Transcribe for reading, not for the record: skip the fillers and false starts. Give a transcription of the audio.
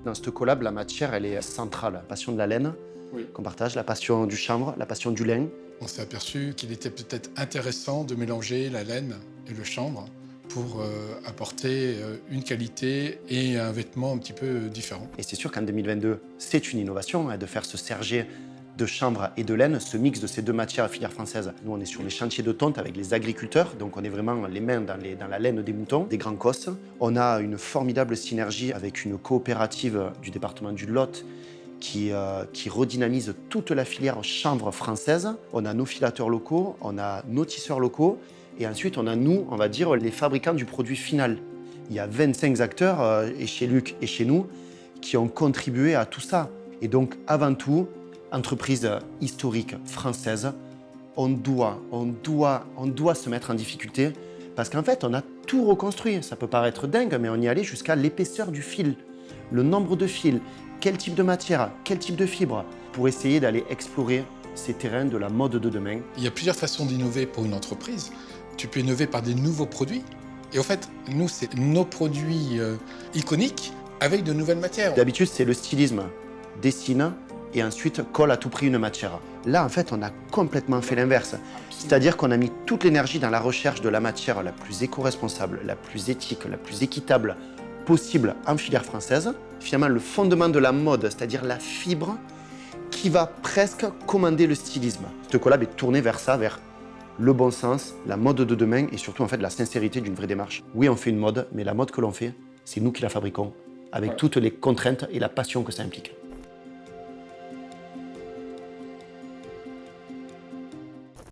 Dans cette collab, la matière, elle est centrale. La passion de la laine qu'on partage, la passion du chanvre, la passion du lin. On s'est aperçu qu'il était peut-être intéressant de mélanger la laine et le chanvre pour apporter une qualité et un vêtement un petit peu différent. Et c'est sûr qu'en 2022, c'est une innovation de faire ce serger de chanvre et de laine, ce mix de ces deux matières à filière française. Nous, on est sur les chantiers de tonte avec les agriculteurs, donc on est vraiment les mains dans la laine des moutons, des grands cosses. On a une formidable synergie avec une coopérative du département du Lot qui redynamise toute la filière chanvre française. On a nos filateurs locaux, on a nos tisseurs locaux, et ensuite on a nous, on va dire, les fabricants du produit final. Il y a 25 acteurs, et chez Luc et chez nous, qui ont contribué à tout ça. Et donc, avant tout, entreprise historique française, on doit se mettre en difficulté parce qu'en fait, on a tout reconstruit. Ça peut paraître dingue, mais on y allait jusqu'à l'épaisseur du fil, le nombre de fils, quel type de matière, quel type de fibre, pour essayer d'aller explorer ces terrains de la mode de demain. Il y a plusieurs façons d'innover pour une entreprise. Tu peux innover par des nouveaux produits. Et en fait, nous, c'est nos produits iconiques avec de nouvelles matières. D'habitude, c'est le stylisme dessine et ensuite colle à tout prix une matière. Là, en fait, on a complètement fait l'inverse. C'est-à-dire qu'on a mis toute l'énergie dans la recherche de la matière la plus éco-responsable, la plus éthique, la plus équitable possible en filière française. Finalement, le fondement de la mode, c'est-à-dire la fibre qui va presque commander le stylisme. Cette collab est tournée vers ça, vers le bon sens, la mode de demain et surtout en fait la sincérité d'une vraie démarche. Oui, on fait une mode, mais la mode que l'on fait, c'est nous qui la fabriquons, avec toutes les contraintes et la passion que ça implique.